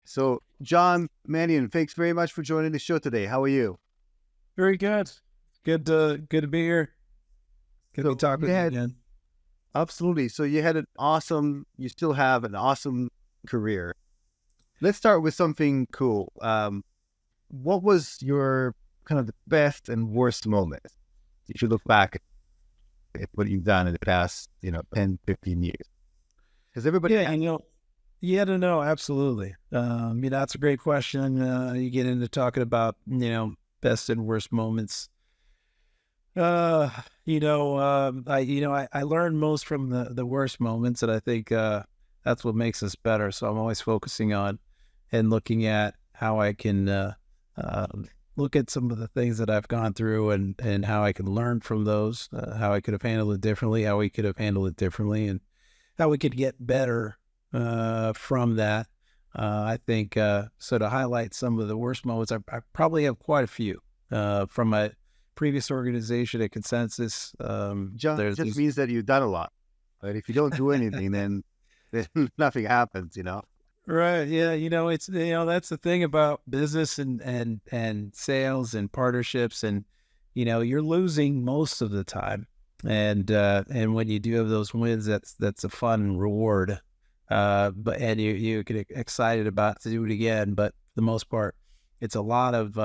So, John Mannion, thanks very much for joining the show today. How are you? Very good. Good to be here. Good to be So, talking you with you had again. absolutely. So, you still have an awesome career. Let's start with something cool. What was your kind of the best and worst moment if you look back at what you've done in the past, 10, 15 years? Because everybody Yeah, has. yeah, to know, absolutely. That's a great question. You get into talking about, best and worst moments. I learned most from the worst moments, and I think that's what makes us better. So I'm always focusing on and looking at how I can look at some of the things that I've gone through and how I can learn from those, how I could have handled it differently, how we could have handled it differently, and how we could get better from that. I think so. To highlight some of the worst moments, I probably have quite a few from my previous organization at Consensus. Just means that you've done a lot. But if you don't do anything, then nothing happens. Right. Yeah. That's the thing about business and sales and partnerships, and you're losing most of the time. And when you do have those wins, that's a fun reward. But and you get excited about to do it again. But for the most part, it's a lot of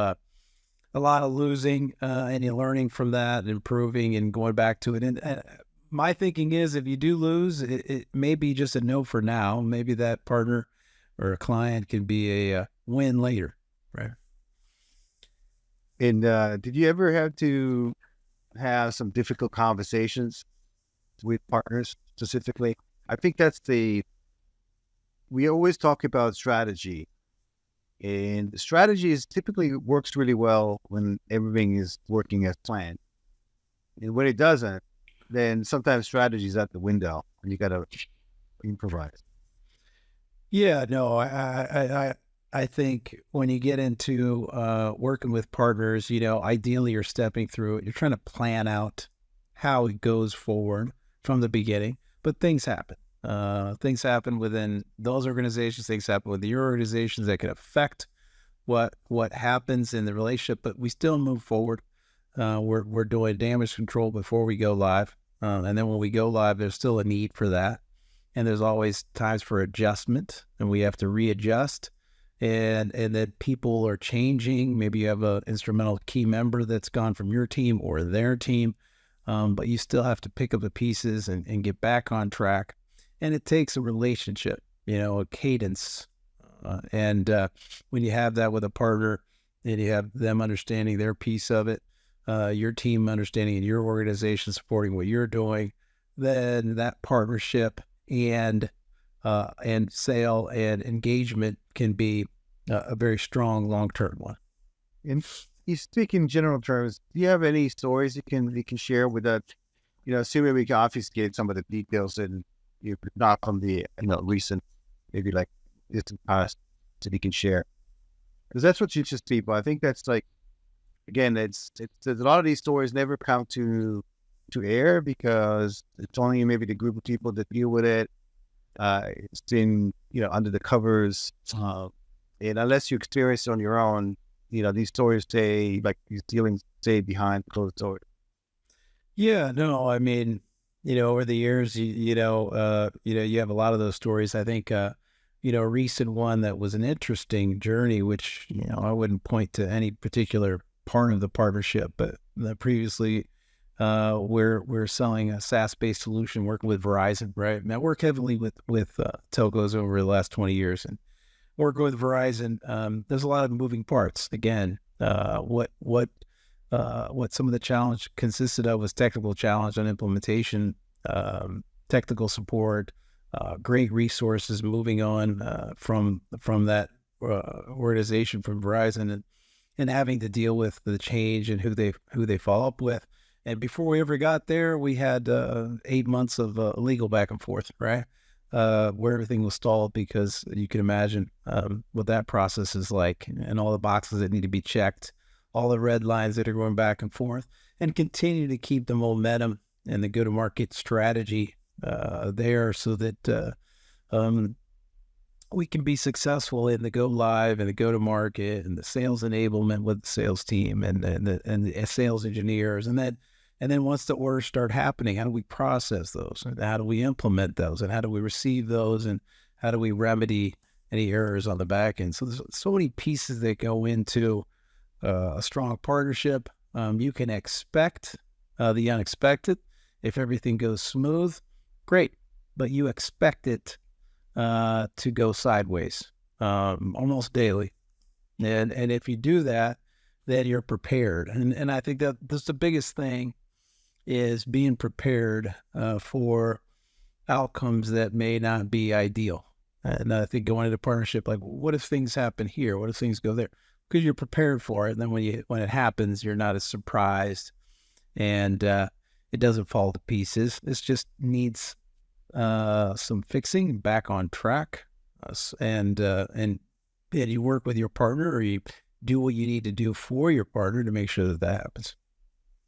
losing, and you're learning from that, and improving and going back to it. And my thinking is, if you do lose, it may be just a no for now. Maybe that partner or a client can be a win later, right? And did you ever have to have some difficult conversations with partners specifically? I think we always talk about strategy, and the strategy is typically works really well when everything is working as planned. And when it doesn't, then sometimes strategy is out the window and you got to improvise. Yeah, no, I think when you get into working with partners, ideally you're stepping through it. You're trying to plan out how it goes forward from the beginning, but things happen. Things happen within those organizations. Things happen within your organizations that can affect what happens in the relationship. But we still move forward. We're doing damage control before we go live, and then when we go live, there's still a need for that. And there's always times for adjustment, and we have to readjust. And that people are changing. Maybe you have an instrumental key member that's gone from your team or their team, but you still have to pick up the pieces and get back on track. And it takes a relationship, a cadence. And when you have that with a partner, and you have them understanding their piece of it, your team understanding and your organization supporting what you're doing, then that partnership and sale and engagement can be a very strong long-term one. And you speak in general terms. Do you have any stories you can share with that? Assuming we can obfuscate some of the details and you not from the recent, maybe like distant past, that you can share, because that's what teaches people. I think that's like, again, it's a lot of these stories never come to air because it's only maybe the group of people that deal with it. It's been under the covers, and unless you experience it on your own, these stories stay, like these dealings stay behind closed doors. Yeah, no, I mean, over the years, you have a lot of those stories. I think, a recent one that was an interesting journey, which, I wouldn't point to any particular part of the partnership, but previously, we're selling a SaaS-based solution, working with Verizon, right? And I work heavily with telcos over the last 20 years, and working with Verizon. There's a lot of moving parts. Again, what some of the challenge consisted of was technical challenge on implementation, technical support, great resources moving on from that organization from Verizon, and having to deal with the change and who they follow up with. And before we ever got there, we had 8 months of legal back and forth, right? Where everything was stalled because you can imagine what that process is like, and all the boxes that need to be checked, all the red lines that are going back and forth, and continue to keep the momentum and the go-to-market strategy there, so that we can be successful in the go live and the go to market and the sales enablement with the sales team and the sales engineers. And then once the orders start happening, how do we process those? And how do we implement those? And how do we receive those? And how do we remedy any errors on the back end? So there's so many pieces that go into a strong partnership. You can expect the unexpected. If everything goes smooth, great. But you expect it to go sideways almost daily. And if you do that, then you're prepared. And I think that that's the biggest thing is being prepared for outcomes that may not be ideal. And I think going into partnership, like, what if things happen here? What if things go there? Because you're prepared for it. And then when it happens, you're not as surprised, and it doesn't fall to pieces. This just needs some fixing, back on track, and you work with your partner, or you do what you need to do for your partner to make sure that that happens.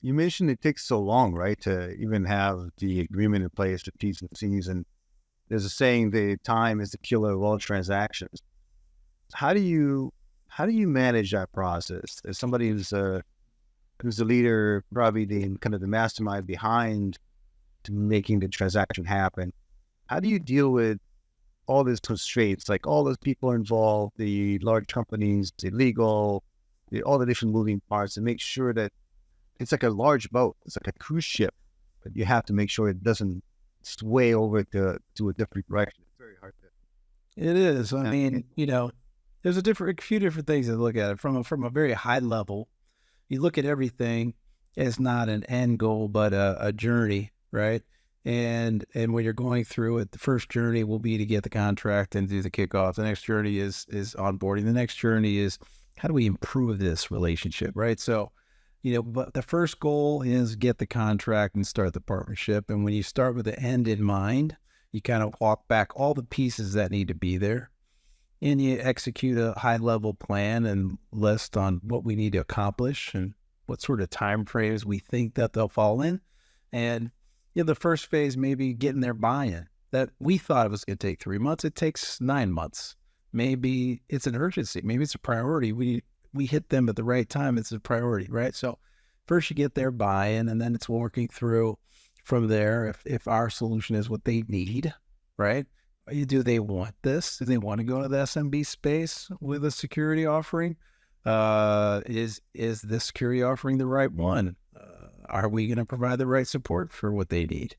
You mentioned it takes so long, right, to even have the agreement in place, the T's and C's, and there's a saying, the time is the killer of all transactions. How do you manage that process? As somebody who's a leader, probably the kind of the mastermind behind making the transaction happen, how do you deal with all these constraints, like all those people involved, the large companies, the legal, all the different moving parts, and make sure that it's like a large boat, it's like a cruise ship, but you have to make sure it doesn't sway over to a different direction. It's very hard to. It is. I mean, there's a few different things to look at it from a very high level. You look at everything as not an end goal, but a journey, right? And when you're going through it, the first journey will be to get the contract and do the kickoff. The next journey is onboarding. The next journey is, how do we improve this relationship, right? So, but the first goal is get the contract and start the partnership. And when you start with the end in mind, you kind of walk back all the pieces that need to be there, and you execute a high level plan and list on what we need to accomplish and what sort of time frames we think that they'll fall in. And the first phase may be getting their buy-in. That we thought it was going to take 3 months. It takes 9 months. Maybe it's an urgency. Maybe it's a priority. We hit them at the right time. It's a priority, right? So first you get their buy-in, and then it's working through from there. If our solution is what they need, right? Do they want this? Do they want to go to the SMB space with a security offering? Is this security offering the right one? Are we going to provide the right support for what they need?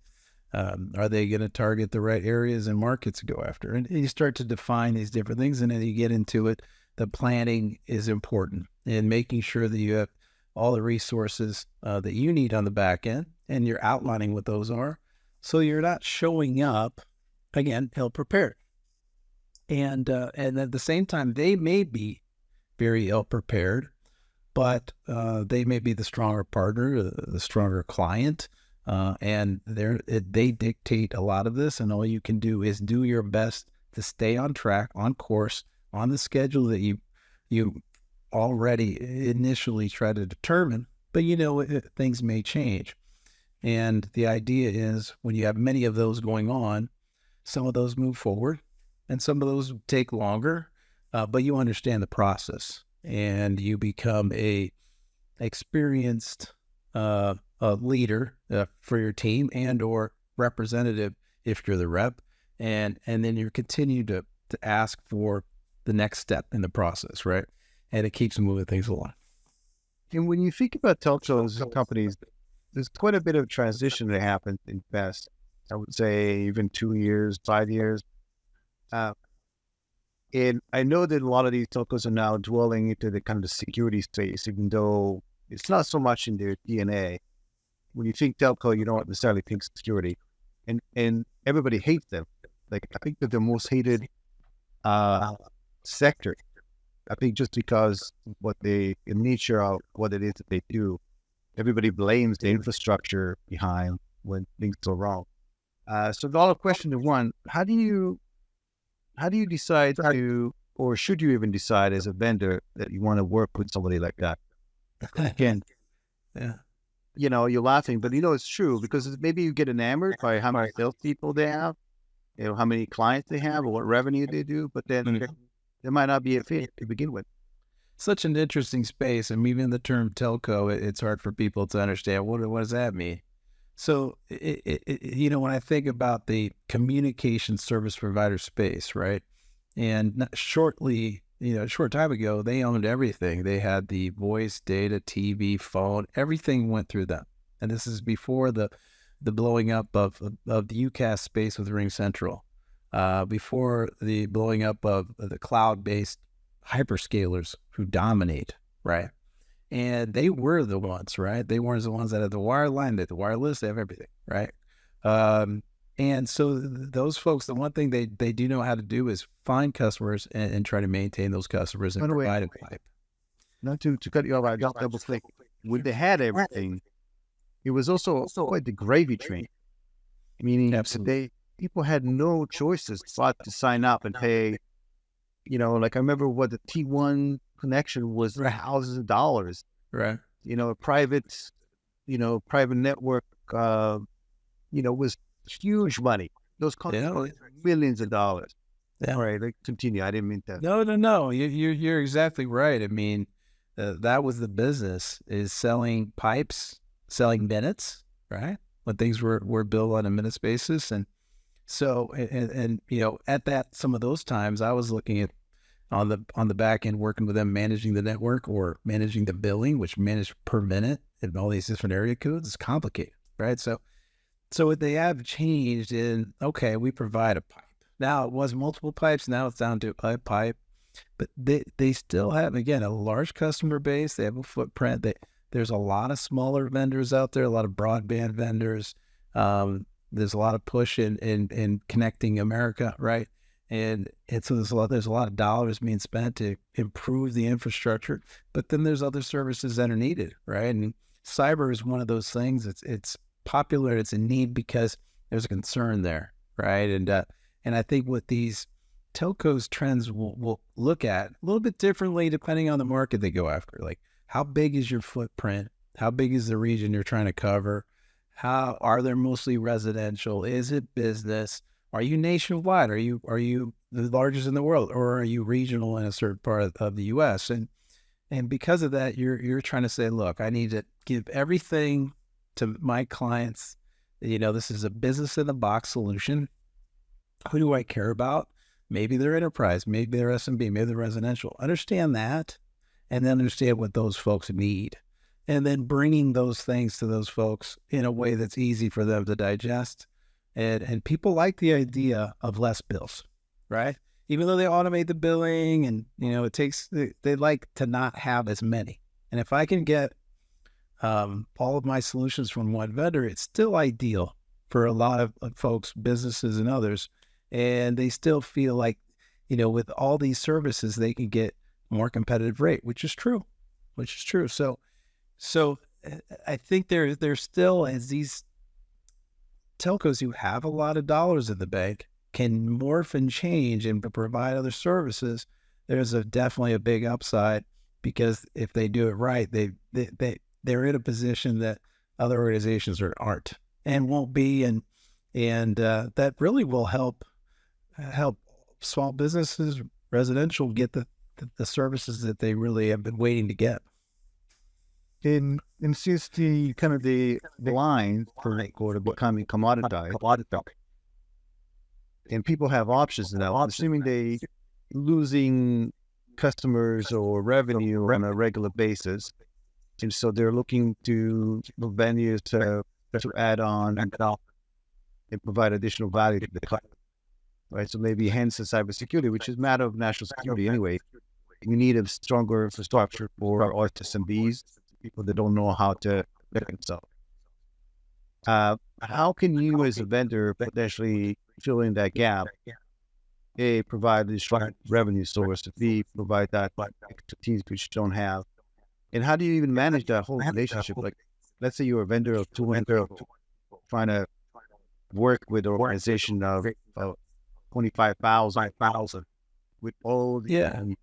Are they going to target the right areas and markets to go after? And you start to define these different things, and then you get into it. The planning is important, and making sure that you have all the resources that you need on the back end, and you're outlining what those are, so you're not showing up again ill-prepared. And at the same time, they may be very ill-prepared, but they may be the stronger partner, the stronger client, and they dictate a lot of this, and all you can do is do your best to stay on track, on course, on the schedule that you already initially try to determine. But things may change, and the idea is when you have many of those going on, some of those move forward, and some of those take longer, but you understand the process, and you become a experienced leader for your team and or representative if you're the rep, and then you continue to ask for the next step in the process, right? And it keeps moving things along. And when you think about telcos and companies, there's quite a bit of transition that happens in the past, I would say even 2 years, 5 years. And I know that a lot of these telcos are now dwelling into the kind of the security space, even though it's not so much in their DNA. When you think telco, you don't necessarily think security. And everybody hates them. Like, I think they're the most hated sector. I think just because the nature of what it is that they do, everybody blames the infrastructure behind when things go wrong. So the question to one, how do you decide to, or should you even decide as a vendor that you want to work with somebody like that? Again, yeah, you're laughing, but it's true, because maybe you get enamored by how many salespeople they have, how many clients they have or what revenue they do, but then there might not be a fit to begin with. Such an interesting space. I mean, even the term telco, it's hard for people to understand. What does that mean? So, when I think about the communication service provider space, right? And shortly, a short time ago, they owned everything. They had the voice, data, TV, phone, everything went through them. And this is before the blowing up of the UCaaS space with Ring Central, before the blowing up of the cloud-based hyperscalers who dominate, right? And they were the ones, right? They weren't the ones that had the wireline, they had the wireless, they have everything, right? And so those folks, the one thing they do know how to do is find customers and try to maintain those customers and provide a pipe. Not to cut you off, I just double click. When they had everything, it was also quite the gravy train. Meaning people had no choices but to sign up and pay. Like I remember what the T1 connection was, thousands of dollars. Right. A private network, was huge money. Those cost millions of dollars. Yeah. All right, continue. I didn't mean that. No. You're exactly right. I mean, that was the business, is selling pipes, selling minutes, right? When things were billed on a minutes basis. And so, and at that, some of those times I was looking at on the back end, working with them, managing the network or managing the billing, which managed per minute and all these different area codes. It's complicated, right? So what they have changed in, okay, we provide a pipe. Now it was multiple pipes. Now it's down to a pipe, but they still have, again, a large customer base. They have a footprint. There's a lot of smaller vendors out there, a lot of broadband vendors. There's a lot of push in connecting America, right? And so there's a lot of dollars being spent to improve the infrastructure, but then there's other services that are needed, right? And cyber is one of those things. It's popular. It's a need because there's a concern there, right? And I think what these telcos trends will look at a little bit differently depending on the market they go after. Like, how big is your footprint? How big is the region you're trying to cover? How are they mostly residential? Is it business? Are you nationwide? Are you the largest in the world, or are you regional in a certain part of the U.S.? And because of that, you're trying to say, look, I need to give everything to my clients. This is a business in the box solution. Who do I care about? Maybe they're enterprise, maybe they're SMB, maybe they're residential. Understand that, and then understand what those folks need, and then bringing those things to those folks in a way that's easy for them to digest. And people like the idea of less bills, right? Even though they automate the billing and, they like to not have as many. And if I can get all of my solutions from one vendor, it's still ideal for a lot of folks, businesses and others. And they still feel like, with all these services, they can get more competitive rate, which is true. So I think there's still, as these telcos who have a lot of dollars in the bank can morph and change and provide other services, there's definitely a big upside, because if they do it right, they're in a position that other organizations aren't and won't be, and that really will help small businesses, residential, get the services that they really have been waiting to get. And since the kind of the line for becoming commoditized, and people have options now, assuming they losing customers or revenue on a regular basis, and so they're looking to venues to add on and provide additional value to the client, right? So maybe hence the cybersecurity, which is a matter of national security anyway. We need a stronger infrastructure for our SMBs, people that don't know how to protect themselves. How can you, as a vendor, potentially fill in that gap? A, provide the strong revenue source. B, provide that expertise which you don't have. And how do you even manage that whole relationship? Like, let's say you're a vendor of 200 people trying to work with an organization of 25,000 with all the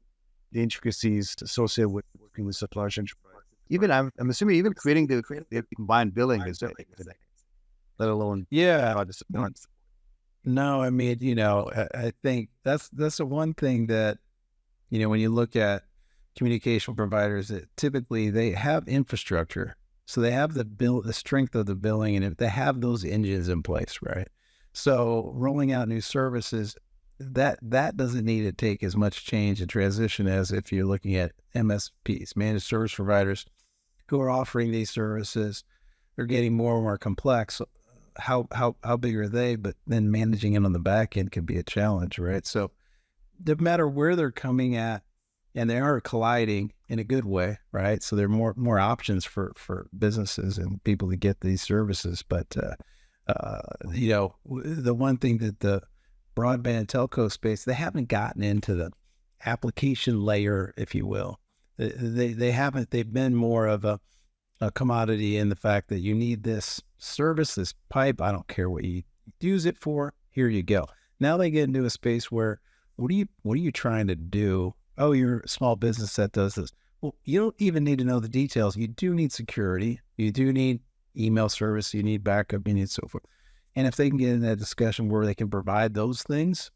intricacies associated with working with such large enterprise. Even I'm assuming even creating the combined billing is, let alone No, I mean, I think that's the one thing that, when you look at communication providers, that typically they have infrastructure. So they have the strength of the billing, and if they have those engines in place, right? So rolling out new services, that doesn't need to take as much change and transition as if you're looking at MSPs, managed service providers, who are offering these services. They're getting more and more complex. How big are they? But then managing it on the back end can be a challenge, right? So no matter where they're coming at, and they are colliding in a good way, right? So there are more options for businesses and people to get these services. But the one thing that the broadband telco space, they haven't gotten into the application layer, if you will. They haven't. They've been more of a commodity in the fact that you need this service, this pipe. I don't care what you use it for. Here you go. Now they get into a space where what are you trying to do? Oh, you're a small business that does this. Well, you don't even need to know the details. You do need security. You do need email service. You need backup. You need so forth. And if they can get in that discussion where they can provide those things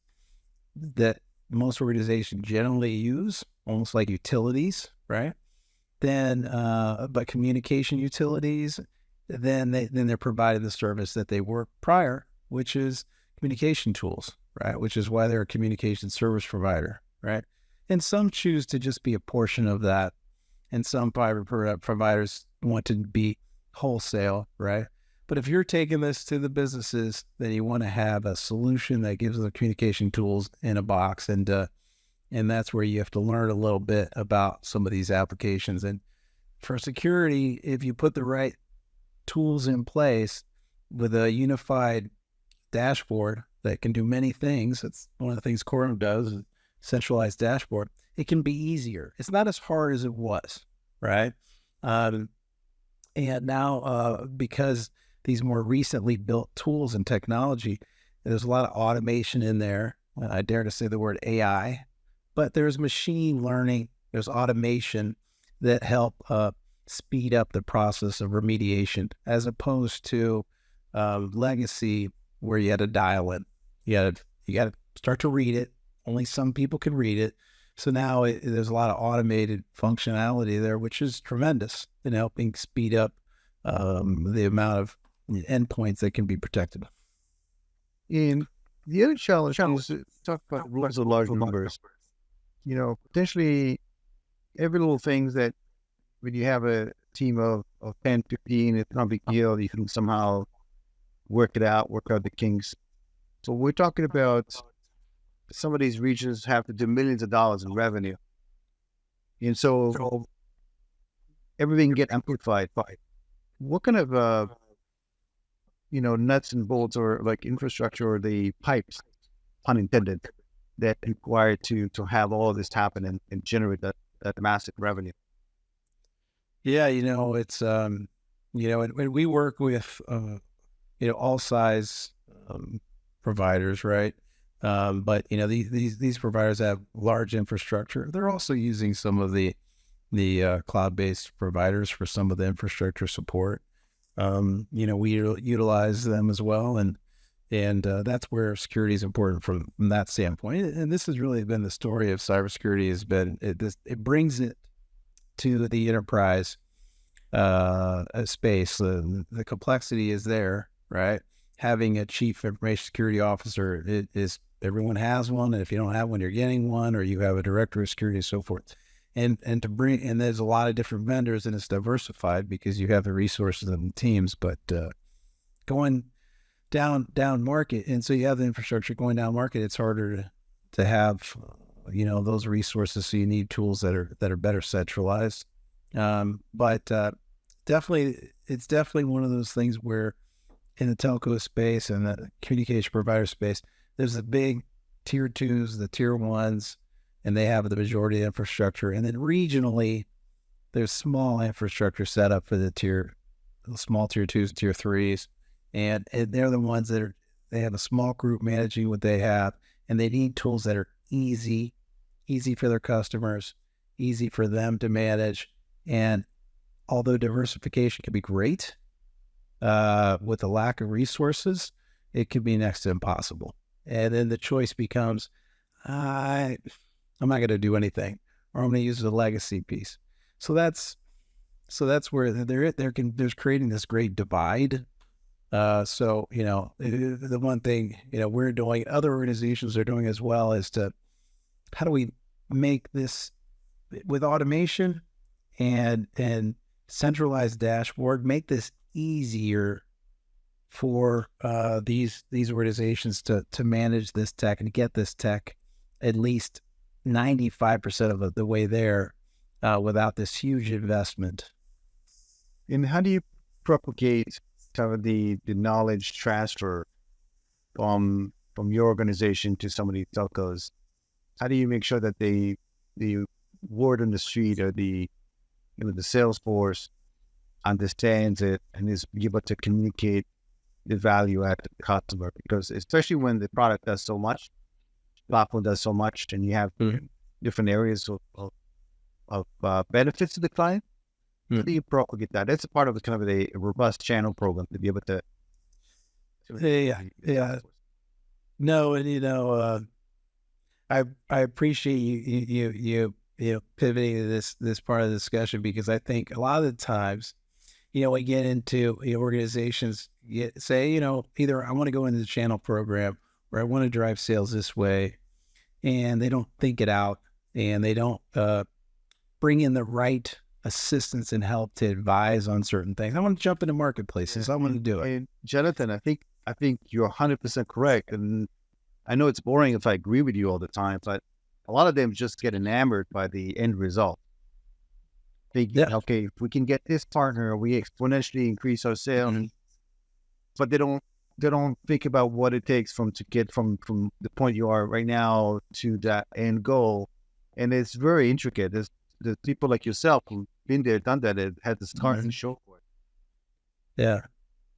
that most organizations generally use, almost like utilities, right? Then, but communication utilities, then they're providing the service that they were prior, which is communication tools, right? Which is why they're a communication service provider, right? And some choose to just be a portion of that, and some private providers want to be wholesale, right? But if you're taking this to the businesses, then you want to have a solution that gives them communication tools in a box, and that's where you have to learn a little bit about some of these applications. And for security, if you put the right tools in place with a unified dashboard that can do many things, that's one of the things Quorum does, is centralized dashboard. It can be easier. It's not as hard as it was, right? And now, because these more recently built tools and technology, there's a lot of automation in there. I dare to say the word AI, but there's machine learning, there's automation that help speed up the process of remediation, as opposed to legacy where you had to dial in. You got to start to read it. Only some people can read it. So now there's a lot of automated functionality there, which is tremendous in helping speed up the amount of endpoints that can be protected. And the other challenge is talk about rules of large numbers. Potentially every little things that when you have a team of 10, 15, it's not a big deal. You can somehow work out the kinks. So we're talking about some of these regions have to do millions of dollars in revenue. And so everything get amplified. What kind of, nuts and bolts or like infrastructure or the pipes, pun intended, that required to have all of this happen and generate that massive revenue? Yeah, it's, when we work with, all size providers, right? But these providers have large infrastructure. They're also using some of the cloud-based providers for some of the infrastructure support. We utilize them as well, and that's where security is important from that standpoint. And this has really been the story of cybersecurity. Has been it brings it to the enterprise space. The complexity is there, right? Having a chief information security officer is everyone has one, and if you don't have one, you're getting one, or you have a director of security and so forth. And there's a lot of different vendors, and it's diversified because you have the resources and the teams. But going down market, and so you have the infrastructure going down market, it's harder to have those resources. So you need tools that are better centralized. But definitely, it's definitely one of those things where in the telco space and the communication provider space, there's the big tier 2s, the tier 1s, and they have the majority of infrastructure. And then regionally, there's small infrastructure set up for the small tier 2s, tier 3s. And they're the ones they have a small group managing what they have, and they need tools that are easy for their customers, easy for them to manage. And although diversification can be great, with the lack of resources, it could be next to impossible. And then the choice becomes, I'm not going to do anything, or I'm going to use the legacy piece. So that's where there's creating this great divide. So, the one thing, we're doing, other organizations are doing as well, is to, how do we make this with automation and centralized dashboard, make this easier for these organizations to manage this tech and get this tech at least 95% of the way there without this huge investment. And how do you propagate kind of the knowledge transfer from your organization to some of these telcos? How do you make sure that the word on the street, or the sales force understands it and is able to communicate the value at the customer? Because especially when the product does so much, platform does so much, and you have different areas of benefits to the client. How do you propagate that? That's a part of kind of a robust channel program to be able to. Yeah. No, and I appreciate you pivoting to this part of the discussion, because I think a lot of the times, we get into organizations say, either I want to go into the channel program, or I want to drive sales this way, and they don't think it out, and they don't bring in the right assistance and help to advise on certain things. I want to jump into marketplaces. I want to do it. And Jonathan, I think you're 100% correct. And I know it's boring if I agree with you all the time, but a lot of them just get enamored by the end result. Okay, if we can get this partner, we exponentially increase our sales. But they don't think about what it takes to get from the point you are right now to that end goal. And it's very intricate. There's people like yourself who've been there, done that, and had the start and show for it.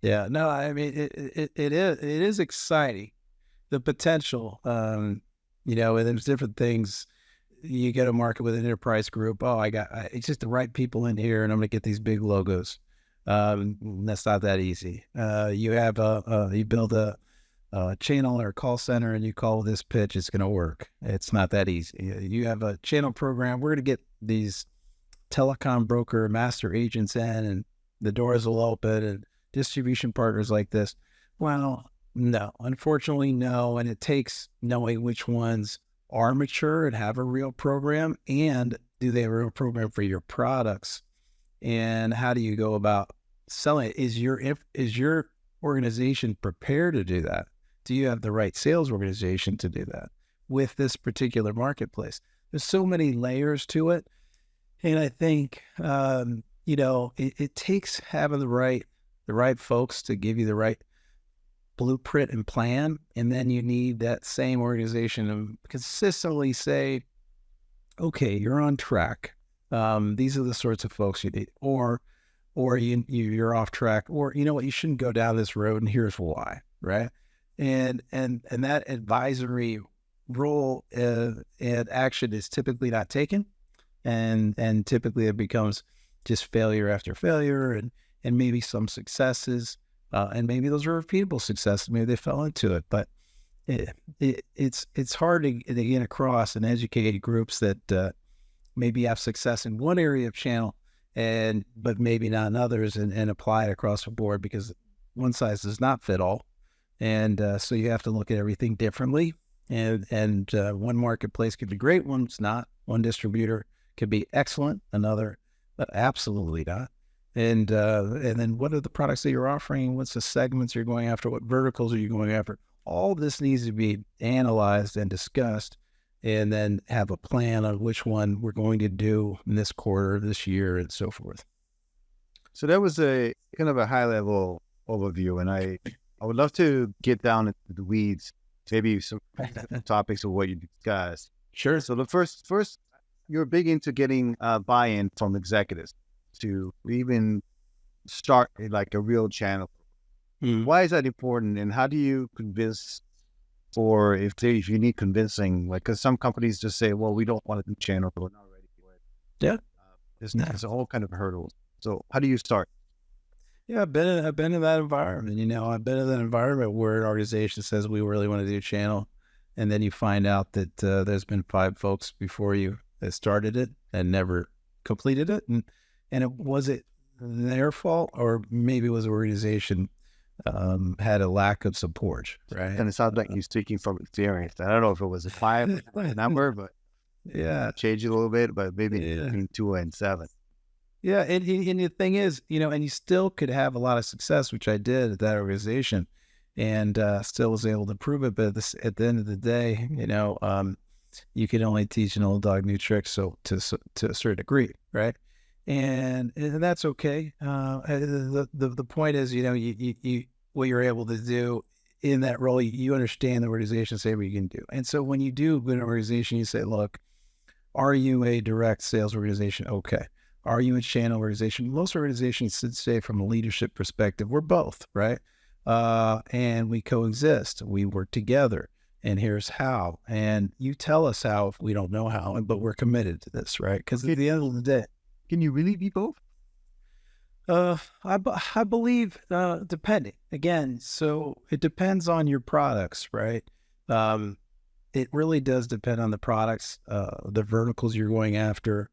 Yeah. No, I mean, it is exciting, the potential. And there's different things. You get a market with an enterprise group. Oh, it's just the right people in here, and I'm going to get these big logos. That's not that easy. You build a channel or a call center, and you call this pitch, it's going to work. It's not that easy. You have a channel program. We're going to get these telecom broker master agents in, and the doors will open, and distribution partners like this. Well, no, unfortunately, no. And it takes knowing which ones are mature and have a real program, and do they have a real program for your products, and how do you go about selling it? Is your organization prepared to do that? Do you have the right sales organization to do that with this particular marketplace? There's so many layers to it. And I think, it takes having the right folks to give you the right blueprint and plan. And then you need that same organization to consistently say, okay, you're on track. These are the sorts of folks you need, or you're off track, or you shouldn't go down this road, and here's why, right? And that advisory role and action is typically not taken, and typically it becomes just failure after failure, and maybe some successes, and maybe those are repeatable successes. Maybe they fell into it, but it's hard to get across and educate groups that maybe have success in one area of channel, but maybe not in others, and apply it across the board, because one size does not fit all. And so you have to look at everything differently. And one marketplace could be great, one's not. One distributor could be excellent, another absolutely not. And then what are the products that you're offering? What's the segments you're going after? What verticals are you going after? All this needs to be analyzed and discussed, and then have a plan on which one we're going to do in this quarter, this year, and so forth. So that was a kind of a high level overview, and I would love to get down into the weeds, maybe some topics of what you discussed. Sure. So the first, you're big into getting buy-in from executives to even start like a real channel. Why is that important, and how do you convince? Or if you need convincing, like, because some companies just say, well, we don't want to do channel, we're not ready for it. Yeah. There's a whole kind of hurdle. So how do you start? Yeah, I've been in that environment. I've been in that environment where an organization says we really want to do channel, and then you find out that there's been 5 folks before you that started it and never completed it, and it their fault, or maybe it was the organization had a lack of support, right? And it sounds like you're speaking from experience. I don't know if it was a 5 number, but Yeah, change it a little bit, but maybe yeah. between 2 and 7. Yeah, and the thing is, and you still could have a lot of success, which I did at that organization, and still was able to prove it. But at the end of the day, you can only teach an old dog new tricks, so to a certain degree, right? And that's okay. The point is, you what you're able to do in that role, you understand the organization, say what you can do. And so when you do an organization, you say, look, are you a direct sales organization? Okay. Are you a channel organization? Most organizations should say, from a leadership perspective, we're both, right? And we coexist. We work together. And here's how. And you tell us how if we don't know how, but we're committed to this, right? Because at the end of the day, Can you really be both? I believe, depending. Again, so it depends on your products, right? It really does depend on the products, the verticals you're going after.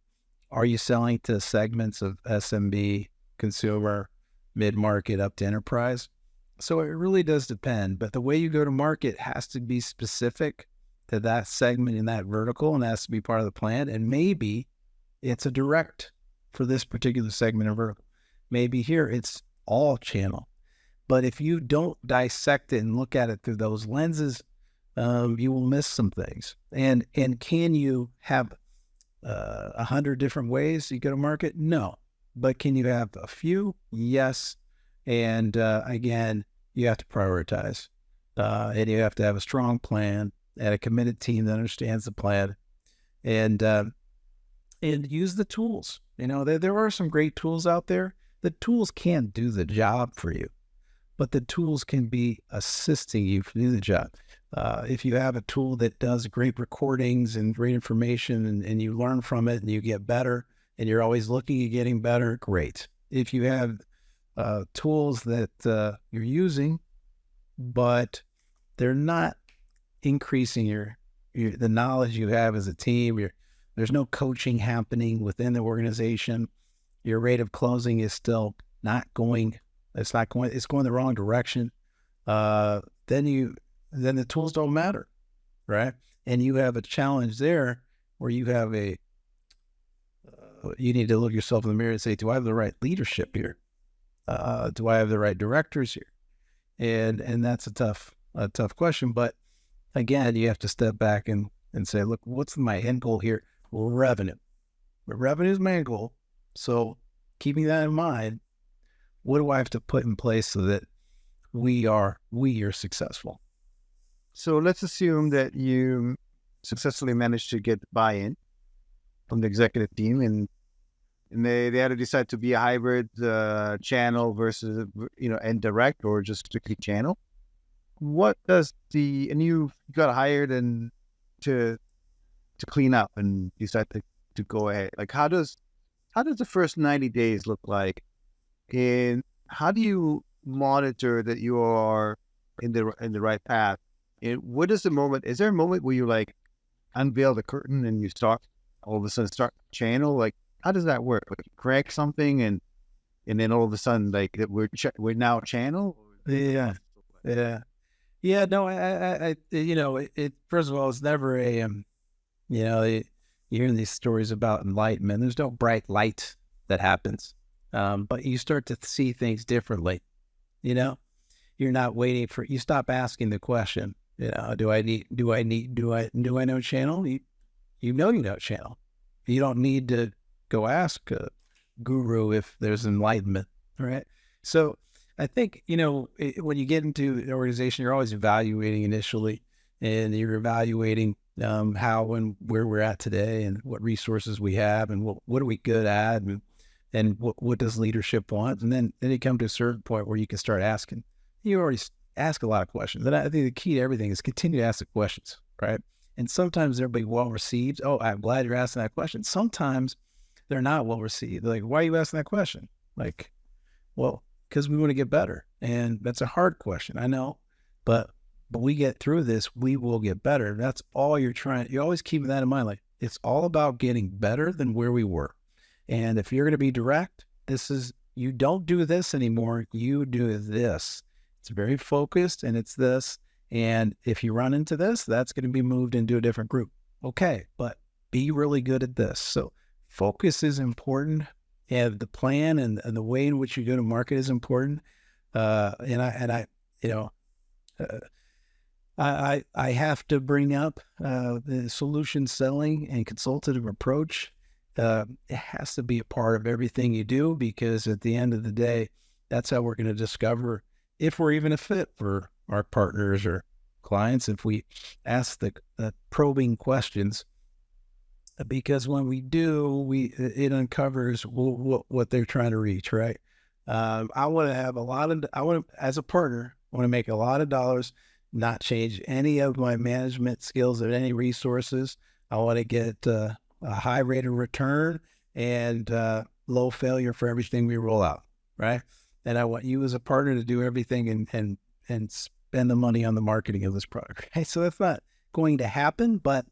Are you selling to segments of SMB, consumer, mid-market, up to enterprise? So it really does depend, but the way you go to market has to be specific to that segment in that vertical, and that has to be part of the plan. And maybe it's a direct for this particular segment or vertical. Maybe here it's all channel. But if you don't dissect it and look at it through those lenses, you will miss some things. And can you have 100 different ways you go to market? No. But can you have a few? Yes. And again, you have to prioritize. And you have to have a strong plan and a committed team that understands the plan, and use the tools. There are some great tools out there. The tools can't do the job for you, but the tools can be assisting you to do the job. If you have a tool that does great recordings and great information, and you learn from it and you get better, and you're always looking at getting better, great. If you have tools that you're using, but they're not increasing the knowledge you have as a team, there's no coaching happening within the organization, your rate of closing is still not going, it's going the wrong direction, then the tools don't matter, right? And you have a challenge there where you have you need to look yourself in the mirror and say, do I have the right leadership here? Do I have the right directors here? And that's a tough question. But again, you have to step back and say, look, what's my end goal here? Revenue. Revenue is my end goal. So keeping that in mind, what do I have to put in place so that we are successful? So let's assume that you successfully managed to get buy-in from the executive team, and they had to decide to be a hybrid channel versus and direct, or just strictly channel. What does and you got hired and to clean up and decide to go ahead? Like how does the first 90 days look like, and how do you monitor that you are in the right path? And what is the moment? Is there a moment where you like unveil the curtain and you start all of a sudden start channel? Like how does that work? Like you crack something and then all of a sudden like we're now channel? Yeah. No, I first of all, it's never you hear these stories about enlightenment. There's no bright light that happens, but you start to see things differently. You're not waiting you stop asking the question. Do I know channel? You know channel. You don't need to go ask a guru if there's enlightenment, right? So I think, when you get into an organization, you're always evaluating initially, and you're evaluating how and where we're at today, and what resources we have, and what are we good at, and what does leadership want? And then you come to a certain point where you can start asking. You already ask a lot of questions. And I think the key to everything is continue to ask the questions, right? And sometimes they'll be well received. Oh, I'm glad you're asking that question. Sometimes they're not well received. They're like, why are you asking that question? Like, well, because we want to get better. And that's a hard question, I know, but we get through this, we will get better. That's all you're trying. You always keep that in mind. Like, it's all about getting better than where we were. And if you're going to be direct, you don't do this anymore. You do this. It's very focused, and it's this. And if you run into this, that's going to be moved into a different group. Okay, but be really good at this. So focus is important, and the plan and the way in which you go to market is important. You know, uh, I have to bring up the solution selling and consultative approach. It has to be a part of everything you do, because at the end of the day, that's how we're going to discover if we're even a fit for our partners or clients, if we ask the probing questions. Because when we do, it uncovers what they're trying to reach, right? I want to have as a partner, I want to make a lot of dollars, not change any of my management skills or any resources. I want to get a high rate of return and low failure for everything we roll out, right? And I want you as a partner to do everything and spend the money on the marketing of this product. Okay? So that's not going to happen, but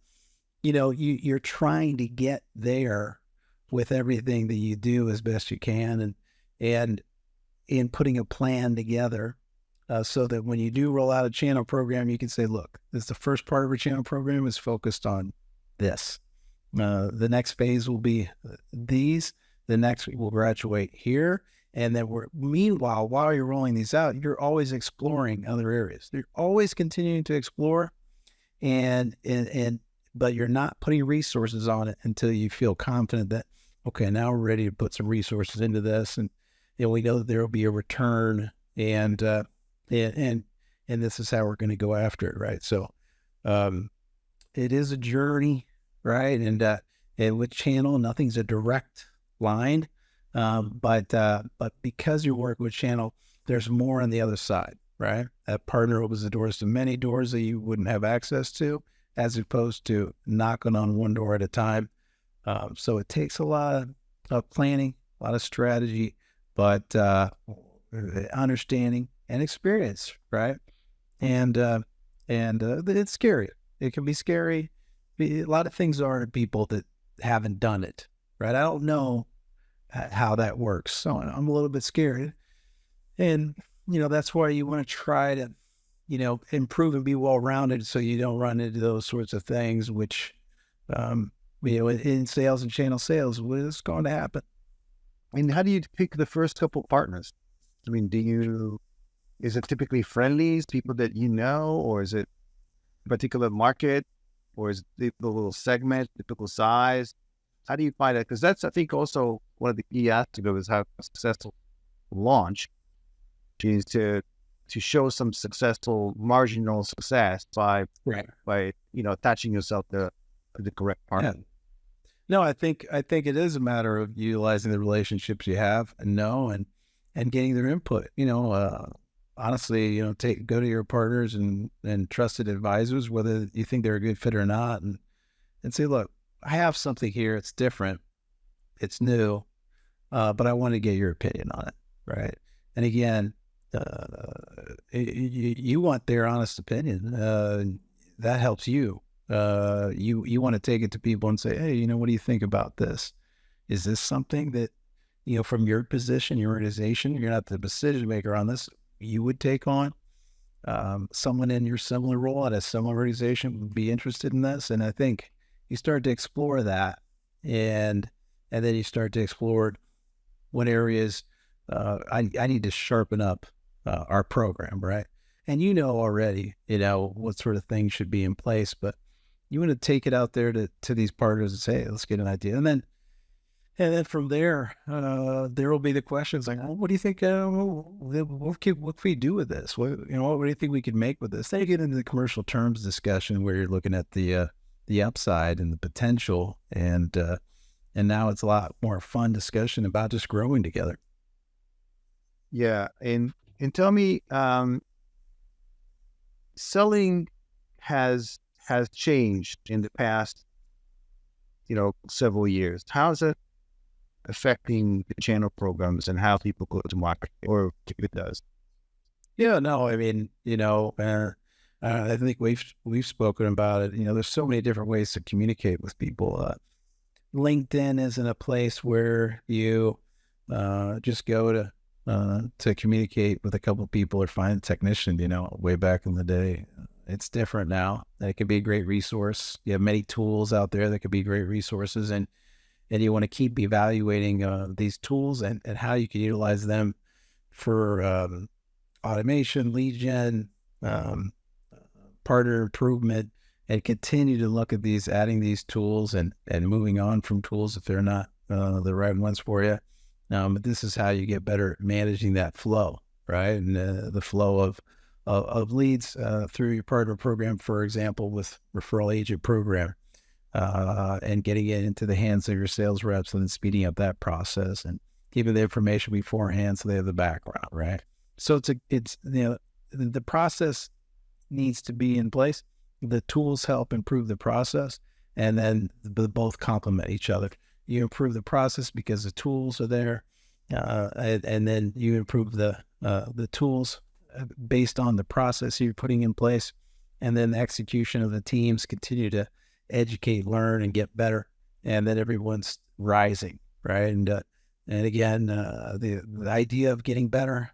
you're trying to get there with everything that you do as best you can, and in putting a plan together so that when you do roll out a channel program, you can say, look, this is the first part of our channel program is focused on this. The next phase will be these. The next week we'll graduate here. And then meanwhile, while you're rolling these out, you're always exploring other areas. You're always continuing to explore, but you're not putting resources on it until you feel confident that, okay, now we're ready to put some resources into this, and we know that there will be a return, and this is how we're going to go after it, right? So, it is a journey, right? And with channel, nothing's a direct line, but because you work with channel, there's more on the other side, right? That partner opens the doors to many doors that you wouldn't have access to, as opposed to knocking on one door at a time. So it takes a lot of planning, a lot of strategy, but understanding and experience, right? And it's scary. It can be scary. A lot of things are to people that haven't done it, right? I don't know how that works, so I'm a little bit scared. And that's why you want to try to improve and be well-rounded, so you don't run into those sorts of things, which, in sales and channel sales, is going to happen. And how do you pick the first couple partners? I mean, is it typically friendlies, people that you know, or is it a particular market, or is it the little segment, typical size? How do you find that? Because that's, I think, also one of the key aspects of is how a successful launch is to show some successful marginal success by attaching yourself to the correct partner. Yeah. No, I think it is a matter of utilizing the relationships you have and getting their input. Honestly, go to your partners and trusted advisors, whether you think they're a good fit or not, and say, look, I have something here. It's different. It's new, but I want to get your opinion on it, right? And again, you want their honest opinion. That helps you. You want to take it to people and say, hey, what do you think about this? Is this something that, from your position, your organization, you're not the decision maker on this, you would take on? Someone in your similar role at a similar organization would be interested in this. And I think you start to explore that, and then you start to explore what areas I need to sharpen up our program, right? And already, what sort of things should be in place, but you want to take it out there to these partners and say, hey, let's get an idea. And then from there, there will be the questions like, what do you think, what can we do with this? What do you think we could make with this? Then you get into the commercial terms discussion where you're looking at the upside and the potential, and now it's a lot more fun discussion about just growing together. Yeah. And tell me, selling has changed in the past, several years. How's it affecting the channel programs and how people go to market, or if it does? Yeah, no, I mean, I think we've spoken about it. There's so many different ways to communicate with people. LinkedIn isn't a place where you just go to communicate with a couple of people or find a technician. Way back in the day, it's different now. It can be a great resource. You have many tools out there that could be great resources, and you want to keep evaluating these tools and how you can utilize them for automation, lead gen, partner improvement, and continue to look at these, adding these tools and moving on from tools if they're not the right ones for you. But this is how you get better at managing that flow, right? And the flow of leads through your partner program, for example, with referral agent program, and getting it into the hands of your sales reps and then speeding up that process and giving the information beforehand so they have the background, right? So it's the process needs to be in place. The tools help improve the process, and then both complement each other. You improve the process because the tools are there, and then you improve the tools based on the process you're putting in place, and then the execution of the teams continue to educate, learn, and get better, and then everyone's rising, right? And again, the idea of getting better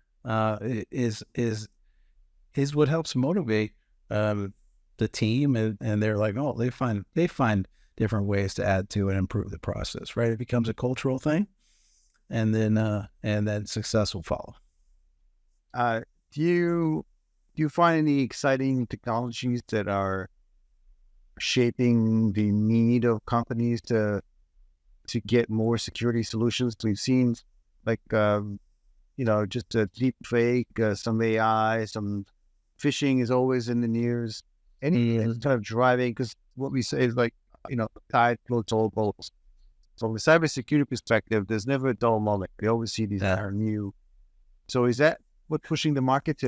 is what helps motivate the team, and they're like, oh, they find different ways to add to and improve the process, right? It becomes a cultural thing, and then success will follow. Do you find any exciting technologies that are shaping the need of companies to get more security solutions? We've seen like just a deep fake, some AI, some phishing is always in the news. Any kind of driving, because what we say is like, tide floats all boats. From a cybersecurity perspective, there's never a dull moment. We always see these are new. So is that what pushing the market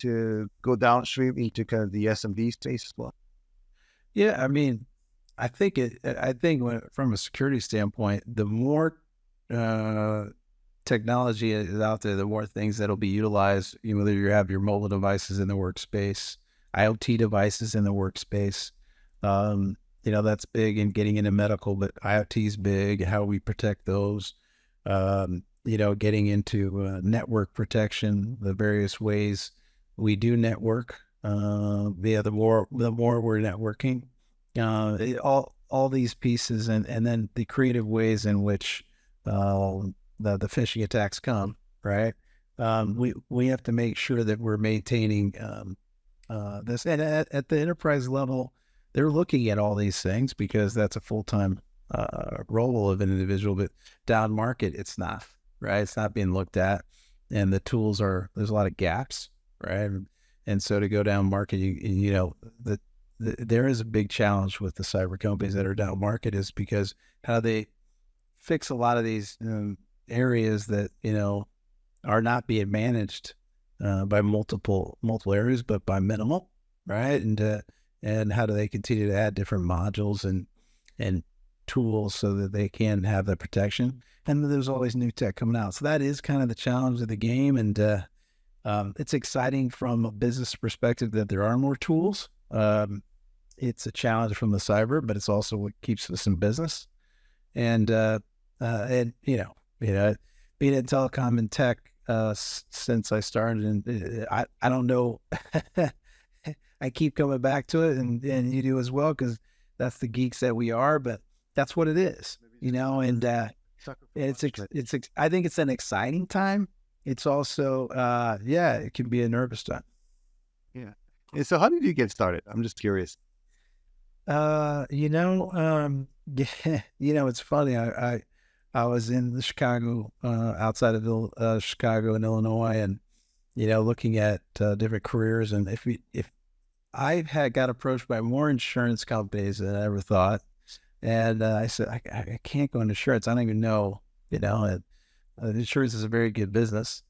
to go downstream into kind of the SMB space as well? Yeah, I mean, I think from a security standpoint, the more technology is out there, the more things that'll be utilized. Whether you have your mobile devices in the workspace, IoT devices in the workspace, that's big in getting into medical, but IoT is big. How we protect those, getting into network protection, the various ways we do network. The more we're networking, all these pieces, and then the creative ways in which the phishing attacks come, right? We have to make sure that we're maintaining this, and at the enterprise level, they're looking at all these things because that's a full-time role of an individual. But down market, it's not, right? It's not being looked at, and the tools there's a lot of gaps, right? And so to go down market, there is a big challenge with the cyber companies that are down market, is because how they fix a lot of these areas that are not being managed by multiple areas, but by minimal, right? And how do they continue to add different modules and tools so that they can have that protection? And there's always new tech coming out, so that is kind of the challenge of the game. And it's exciting from a business perspective that there are more tools. It's a challenge from the cyber, but it's also what keeps us in business. And being in telecom and tech since I started, and I don't know, I keep coming back to it, and you do as well, because that's the geeks that we are. But that's what it is, and it's I think it's an exciting time. It's also it can be a nervous time. Yeah. And so how did you get started? I'm just curious. It's funny. I was in the Chicago, outside of Chicago in Illinois, and looking at different careers. And if I had got approached by more insurance companies than I ever thought, and I said I can't go into insurance. I don't even know. Insurance is a very good business,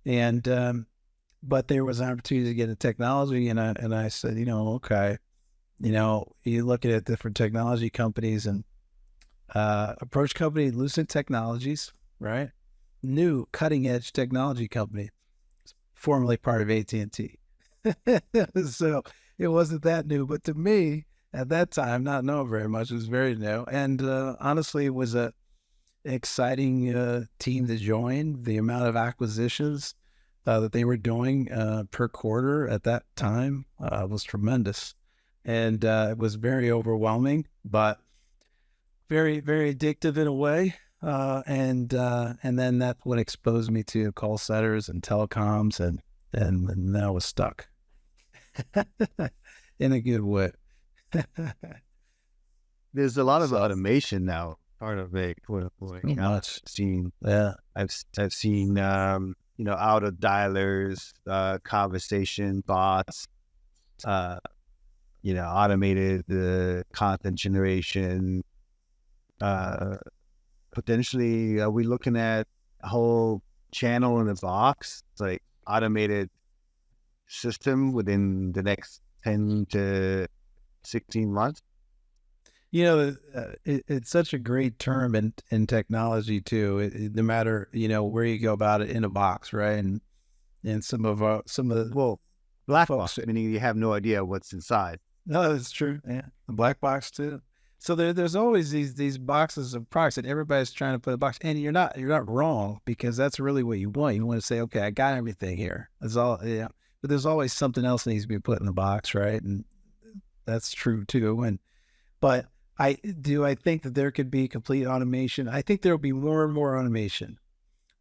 and but there was an opportunity to get into technology, and I said, okay. You look at different technology companies, and approach company, Lucent Technologies, right? New cutting edge technology company, formerly part of AT&T. So it wasn't that new, but to me at that time, not knowing very much, it was very new. And honestly, it was a exciting team to join. The amount of acquisitions that they were doing per quarter at that time was tremendous. And it was very overwhelming, but very, very addictive in a way. And then that's what exposed me to call centers and telecoms, and now I was stuck in a good way. There's a lot of So, automation now, part of it, quote unquote. so much. Yeah, I've seen auto dialers, conversation bots, uh, automated content generation. Potentially, are we looking at a whole channel in a box, like automated system within the next 10 to 16 months? It's such a great term in technology too. No matter where you go about it, in a box, right? And some of the Well, black folks. box, meaning you have no idea what's inside. No, that's true. Yeah, the black box too. So there's always these boxes of products that everybody's trying to put a box, and you're not wrong, because that's really what you want. You want to say, okay, I got everything here. That's all. Yeah, but there's always something else that needs to be put in the box, right? And that's true too. But I think that there could be complete automation. I think there will be more and more automation,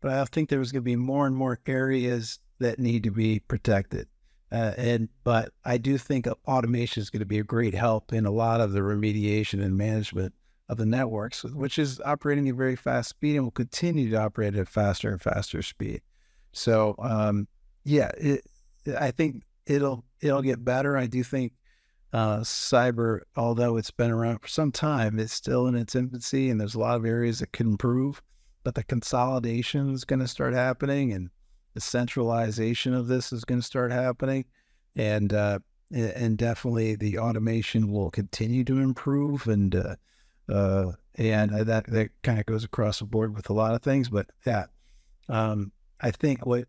but I think there's going to be more and more areas that need to be protected. But I do think automation is going to be a great help in a lot of the remediation and management of the networks, which is operating at a very fast speed and will continue to operate at a faster and faster speed. So, I think it'll get better. I do think cyber, although it's been around for some time, it's still in its infancy, and there's a lot of areas that can improve. But the consolidation is going to start happening, and the centralization of this is going to start happening, and definitely the automation will continue to improve, and that kind of goes across the board with a lot of things. But I think what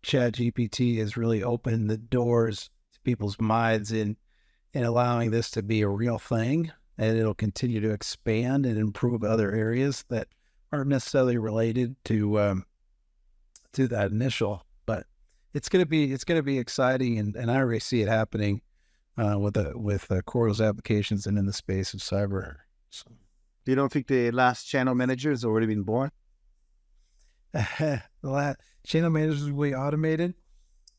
ChatGPT has really opened the doors to people's minds in allowing this to be a real thing, and it'll continue to expand and improve other areas that aren't necessarily related to that initial. But it's gonna be exciting, and I already see it happening with Coral's applications and in the space of cyber. So. You don't think the last channel manager has already been born? The channel managers will be automated.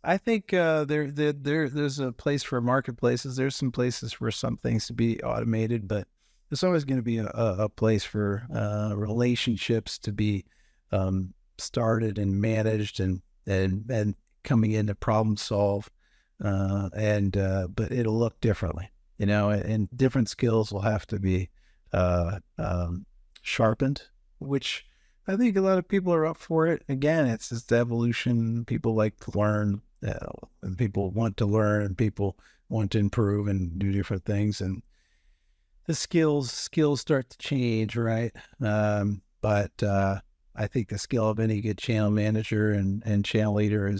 I think there's a place for marketplaces. There's some places for some things to be automated, but there's always going to be a place for relationships to be started and managed and coming in to problem solve. But it'll look differently, and different skills will have to be sharpened, which I think a lot of people are up for it. Again, it's just evolution. People like to learn, and people want to learn, and people want to improve and do different things. And the skills start to change, right? But I think the skill of any good channel manager and channel leader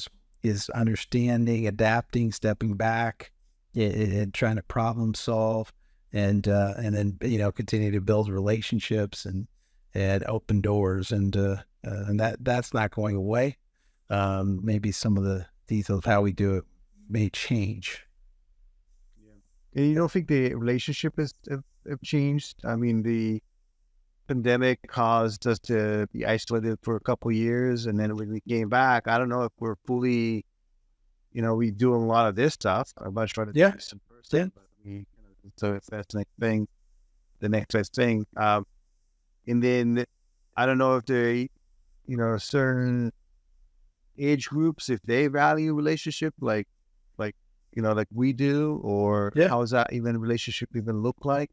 is understanding, adapting, stepping back, and trying to problem solve, and then continue to build relationships and open doors, and that's not going away. Maybe some of the details of how we do it may change. Yeah. And you don't think the relationship have changed? I mean, the pandemic caused us to be isolated for a couple of years, and then when we came back, I don't know if we're fully, we do a lot of this stuff. I'm much trying to do this in person, but so if that's the next best thing. And then I don't know if they, certain age groups, if they value relationship like we do, or how does that even relationship even look like?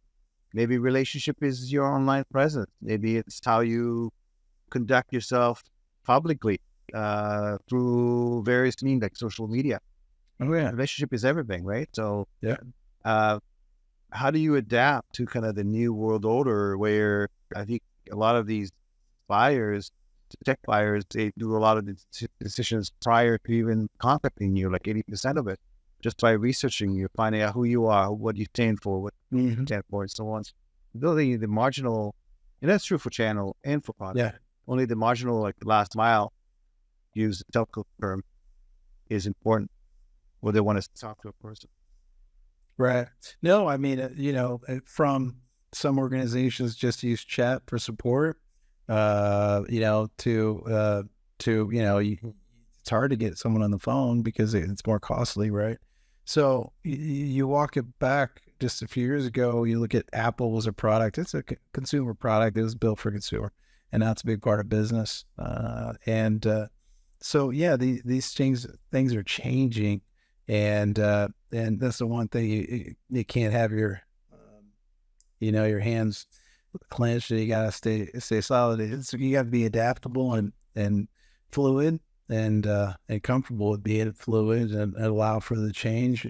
Maybe relationship is your online presence. Maybe it's how you conduct yourself publicly through various means like social media. Oh yeah, relationship is everything, right? So how do you adapt to kind of the new world order where I think a lot of these buyers, tech buyers, they do a lot of the decisions prior to even contacting you, like 80% of it, just by researching you, finding out who you are, what you stand for, what you stand for, and so on. Building the marginal, and that's true for channel and for product. Yeah. Only the marginal, like the last mile, use the telco term, is important where they want to talk to a person. Right. No, I mean, from some organizations just use chat for support, it's hard to get someone on the phone because it's more costly, right? So you walk it back just a few years ago, you look at Apple was a product. It's a consumer product. It was built for consumer, and now it's a big part of business. So yeah, these things are changing, and that's the one thing you can't have your your hands clenched. You gotta stay solid. You got to be adaptable and fluid and comfortable with being fluid and allow for the change,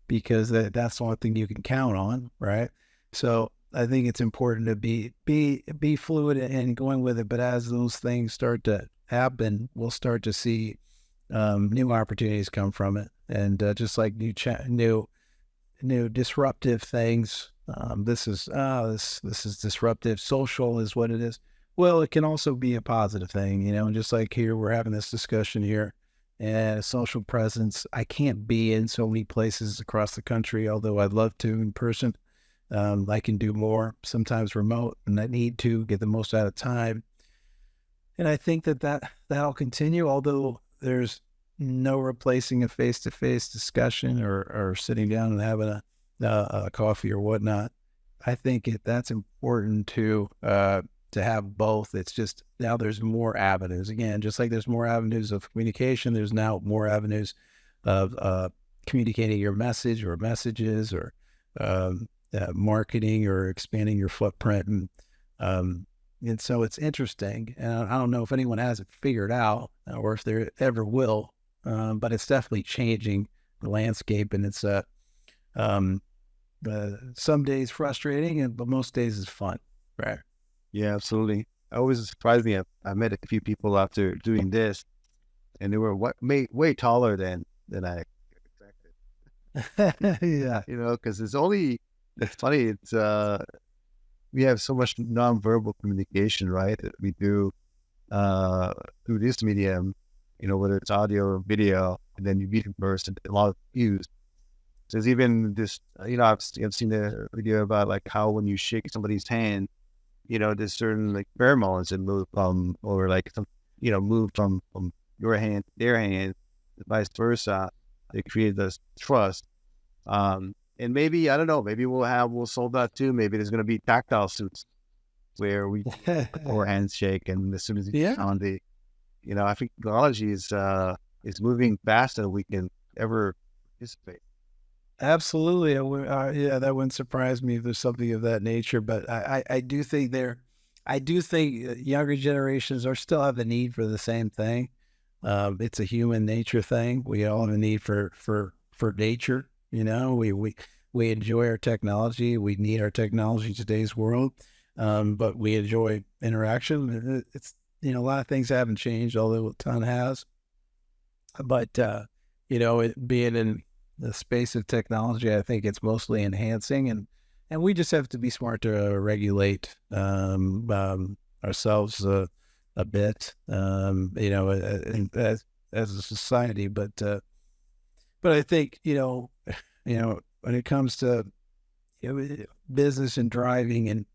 because that's the one thing you can count on, right? So I think it's important to be fluid and going with it. But as those things start to happen, we'll start to see new opportunities come from it, and just like new disruptive things. This is disruptive. Social is what it is. Well, it can also be a positive thing, and just like here, we're having this discussion here, and a social presence. I can't be in so many places across the country, although I'd love to in person. I can do more, sometimes remote, and I need to get the most out of time. And I think that'll continue, although there's no replacing a face-to-face discussion or sitting down and having a coffee or whatnot. I think that's important to have both. It's just now there's more avenues. Again, just like there's more avenues of communication, there's now more avenues of communicating your message or messages or marketing or expanding your footprint. And so it's interesting. And I don't know if anyone has it figured out or if there ever will, but it's definitely changing the landscape. And it's some days frustrating, but most days is fun, right? Yeah, absolutely. I always surprised me. I met a few people after doing this, and they were way taller than I expected. Yeah. Because it's funny. It's we have so much nonverbal communication, right? That we do through this medium, whether it's audio or video, and then you meet in person, a lot of views. There's even this, I've seen a video about like how when you shake somebody's hand, there's certain like pheromones that move or like some, move from your hand to their hand, vice versa. They create this trust. And maybe, I don't know, maybe we'll solve that too. Maybe there's going to be tactile suits where we or hands shake, and as soon as it's on I think technology is moving faster than we can ever anticipate. Absolutely. Yeah, that wouldn't surprise me if there's something of that nature. But I do think younger generations still have the need for the same thing. It's a human nature thing. We all have a need for nature. We enjoy our technology. We need our technology in today's world. But we enjoy interaction. It's, a lot of things haven't changed, although a ton has. But, it being in the space of technology, I think it's mostly enhancing, and we just have to be smart to regulate ourselves a bit, as a society. But I think when it comes to business and driving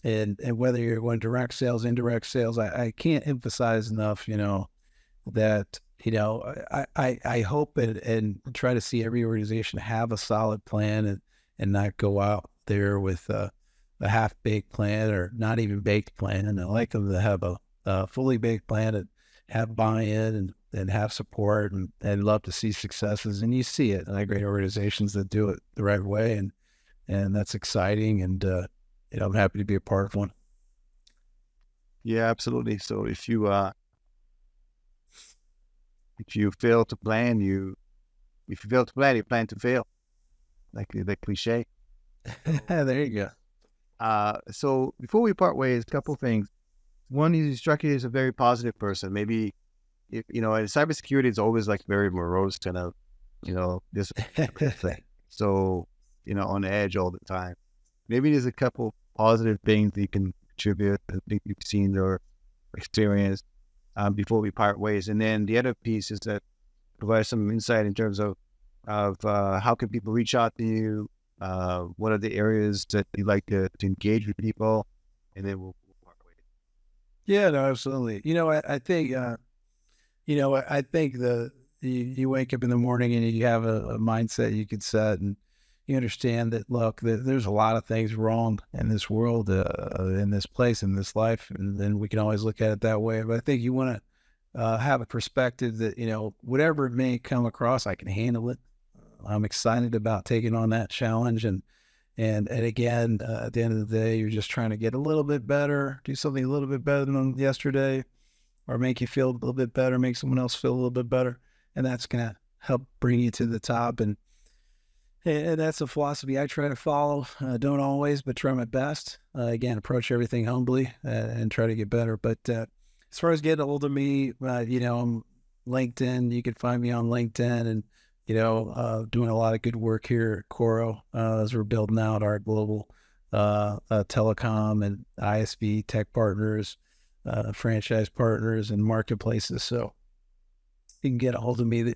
and whether you're going direct sales, indirect sales, I can't emphasize enough, that I hope and try to see every organization have a solid plan and not go out there with a half-baked plan or not even baked plan. And I like them to have a fully baked plan and have buy-in and have support and love to see successes. And you see it in great organizations that do it the right way. And that's exciting. And, I'm happy to be a part of one. Yeah, absolutely. So if you fail to plan, you plan to fail, like the cliche. There you go. So before we part ways, a couple things. One is you struck you as a very positive person. Maybe if, in cybersecurity, it's always like very morose kind of, this thing. So, on edge all the time. Maybe there's a couple positive things that you can contribute, I think you've seen or experienced before we part ways. And then the other piece is that provide some insight in terms of how can people reach out to you, what are the areas that you like to engage with people, and then we'll part ways. Yeah, no, absolutely. I think, I think you wake up in the morning and you have a mindset you could set, and you understand that, look, there's a lot of things wrong in this world, in this place, in this life, and then we can always look at it that way. But I think you want to have a perspective that, whatever it may come across, I can handle it. I'm excited about taking on that challenge. And again, at the end of the day, you're just trying to get a little bit better, do something a little bit better than yesterday, or make you feel a little bit better, make someone else feel a little bit better. And that's going to help bring you to the top. And that's a philosophy I try to follow. Don't always, but try my best. Again, approach everything humbly and try to get better. But as far as getting a hold of me, I'm LinkedIn. You can find me on LinkedIn, and doing a lot of good work here at Coro as we're building out our global telecom and ISV tech partners, franchise partners, and marketplaces. So you can get a hold of me via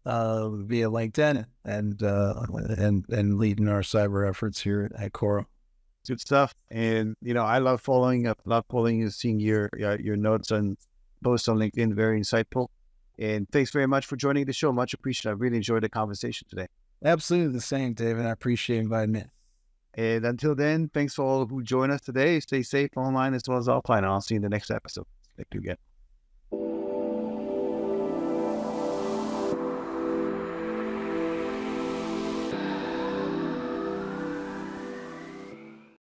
LinkedIn and leading our cyber efforts here at Coro. Good stuff. And I love following up, love following and seeing your notes and posts on LinkedIn. Very insightful. And thanks very much for joining the show. Much appreciated. I really enjoyed the conversation today. Absolutely the same, David. I appreciate inviting me. And until then, thanks for all who joined us today. Stay safe online as well as offline. And I'll see you in the next episode. Thank you again.